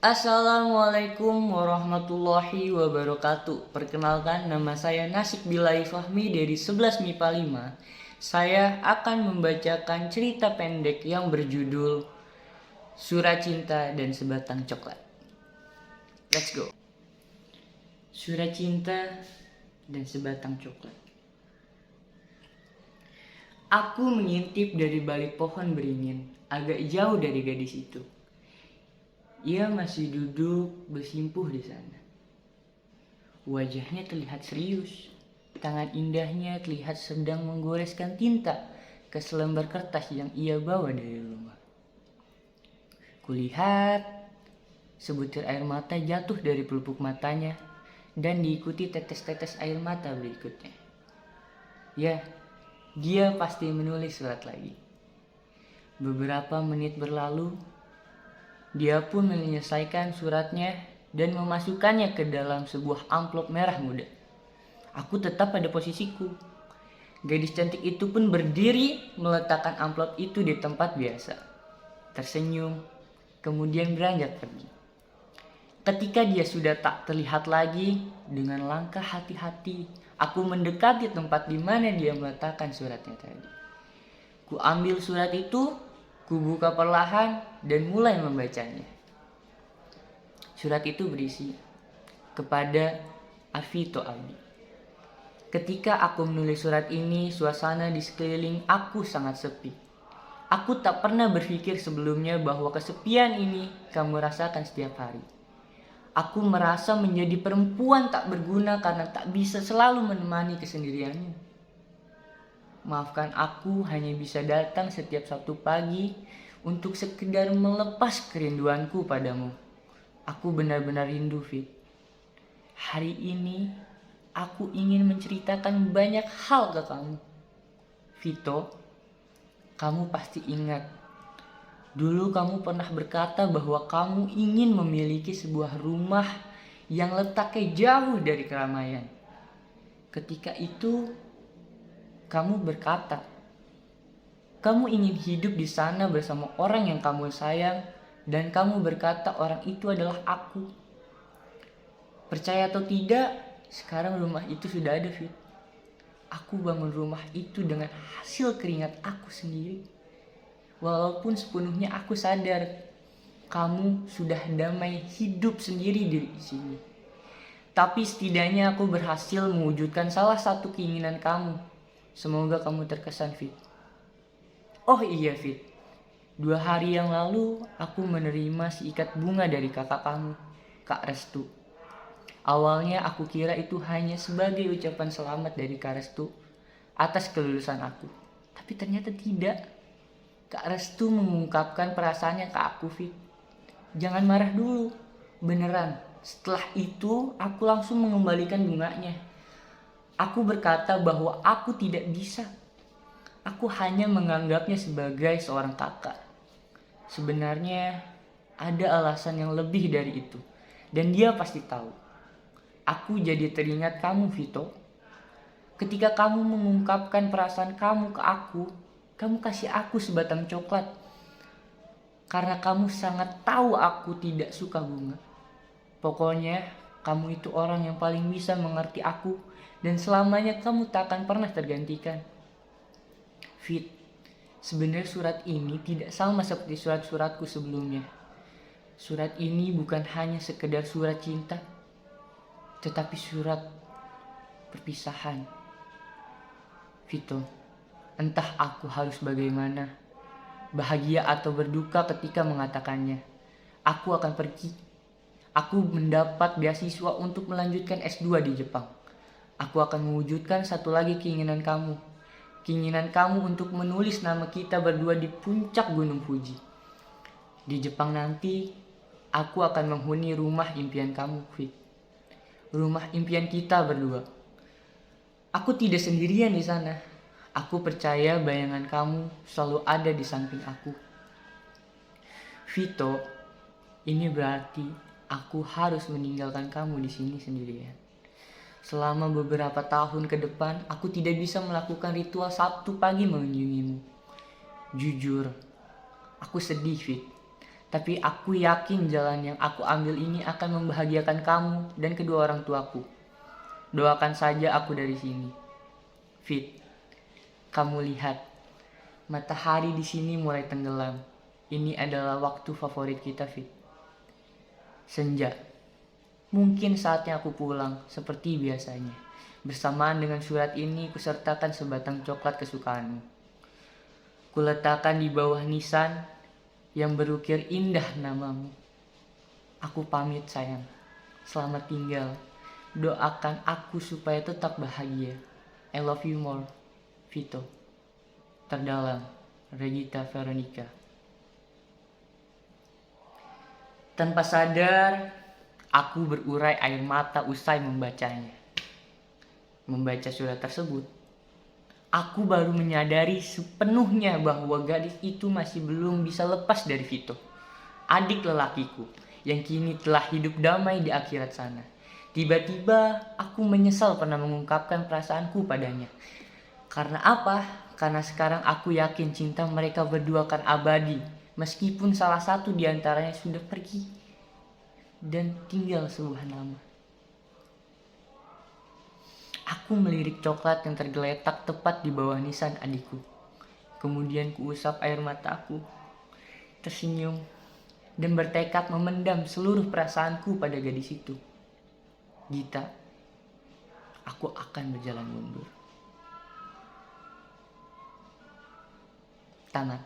Assalamualaikum warahmatullahi wabarakatuh. Perkenalkan, nama saya Nasik Bilai Fahmi dari 11 MIPA 5. Saya akan membacakan cerita pendek yang berjudul Surat Cinta dan Sebatang Coklat. Let's go. Surat Cinta dan Sebatang Coklat. Aku mengintip dari balik pohon beringin, agak jauh dari gadis itu. Ia masih duduk bersimpuh di sana. Wajahnya terlihat serius. Tangan indahnya terlihat sedang menggoreskan tinta ke selembar kertas yang ia bawa dari rumah. Kulihat sebutir air mata jatuh dari pelupuk matanya dan diikuti tetes-tetes air mata berikutnya. Ya, dia pasti menulis surat lagi. Beberapa menit berlalu, dia pun menyelesaikan suratnya dan memasukkannya ke dalam sebuah amplop merah muda. Aku tetap pada posisiku. Gadis cantik itu pun berdiri meletakkan amplop itu di tempat biasa. Tersenyum, kemudian beranjak pergi. Ketika dia sudah tak terlihat lagi, dengan langkah hati-hati, aku mendekati tempat di mana dia meletakkan suratnya tadi. Ku ambil surat itu, ku buka perlahan dan mulai membacanya. Surat itu berisi, kepada Afito Abi. Ketika aku menulis surat ini, suasana di sekeliling aku sangat sepi. Aku tak pernah berpikir sebelumnya bahwa kesepian ini kamu rasakan setiap hari. Aku merasa menjadi perempuan tak berguna karena tak bisa selalu menemani kesendirianmu. Maafkan aku hanya bisa datang setiap Sabtu pagi untuk sekedar melepas kerinduanku padamu. Aku benar-benar rindu, Fit. Hari ini aku ingin menceritakan banyak hal ke kamu. Vito, kamu pasti ingat. Dulu kamu pernah berkata bahwa kamu ingin memiliki sebuah rumah yang letaknya jauh dari keramaian. Ketika itu, kamu berkata, kamu ingin hidup di sana bersama orang yang kamu sayang, dan kamu berkata orang itu adalah aku. Percaya atau tidak, sekarang rumah itu sudah ada, Fit. Aku bangun rumah itu dengan hasil keringat aku sendiri. Walaupun sepenuhnya aku sadar, kamu sudah damai hidup sendiri di sini. Tapi setidaknya aku berhasil mewujudkan salah satu keinginan kamu. Semoga kamu terkesan, Fit. Oh iya, Fit. 2 hari yang lalu, aku menerima seikat bunga dari kakak kamu, Kak Restu. Awalnya aku kira itu hanya sebagai ucapan selamat dari Kak Restu atas kelulusan aku. Tapi ternyata tidak. Kak Restu mengungkapkan perasaannya ke aku, Fit. Jangan marah dulu. Beneran. Setelah itu, aku langsung mengembalikan bunganya. Aku berkata bahwa aku tidak bisa. Aku hanya menganggapnya sebagai seorang kakak. Sebenarnya ada alasan yang lebih dari itu. Dan dia pasti tahu. Aku jadi teringat kamu, Vito. Ketika kamu mengungkapkan perasaan kamu ke aku, kamu kasih aku sebatang coklat. Karena kamu sangat tahu aku tidak suka bunga. Pokoknya, kamu itu orang yang paling bisa mengerti aku. Dan selamanya kamu tak akan pernah tergantikan. Fit, sebenarnya surat ini tidak sama seperti surat-suratku sebelumnya. Surat ini bukan hanya sekedar surat cinta, tetapi surat perpisahan. Vito, entah aku harus bagaimana, bahagia atau berduka ketika mengatakannya. Aku akan pergi. Aku mendapat beasiswa untuk melanjutkan S2 di Jepang. Aku akan mewujudkan satu lagi keinginan kamu. Keinginan kamu untuk menulis nama kita berdua di puncak Gunung Fuji. Di Jepang nanti, aku akan menghuni rumah impian kamu, Fit. Rumah impian kita berdua. Aku tidak sendirian di sana. Aku percaya bayangan kamu selalu ada di samping aku. Vito, ini berarti aku harus meninggalkan kamu di sini sendirian. Selama beberapa tahun ke depan, aku tidak bisa melakukan ritual Sabtu pagi mengunjungimu. Jujur, aku sedih, Fit. Tapi aku yakin jalan yang aku ambil ini akan membahagiakan kamu dan kedua orang tuaku. Doakan saja aku dari sini. Fit, kamu lihat, matahari di sini mulai tenggelam. Ini adalah waktu favorit kita, Fit. Senja. Mungkin saatnya aku pulang seperti biasanya. Bersamaan dengan surat ini, kusertakan sebatang coklat kesukaanmu. Kuletakkan di bawah nisan yang berukir indah namamu. Aku pamit sayang. Selamat tinggal. Doakan aku supaya tetap bahagia. I love you more. Vito. Terdalam, Regita Veronica. Tanpa sadar, aku berurai air mata usai membacanya. Membaca surat tersebut, aku baru menyadari sepenuhnya bahwa gadis itu masih belum bisa lepas dari Vito, adik lelakiku yang kini telah hidup damai di akhirat sana. Tiba-tiba aku menyesal pernah mengungkapkan perasaanku padanya. Karena apa? Karena sekarang aku yakin cinta mereka berdua akan abadi, meskipun salah satu di antaranya sudah pergi dan tinggal sebuah nama. Aku melirik coklat yang tergeletak tepat di bawah nisan adikku. Kemudian kuusap air mataku, tersenyum, dan bertekad memendam seluruh perasaanku pada gadis itu. Gita, aku akan berjalan mundur. Tamat.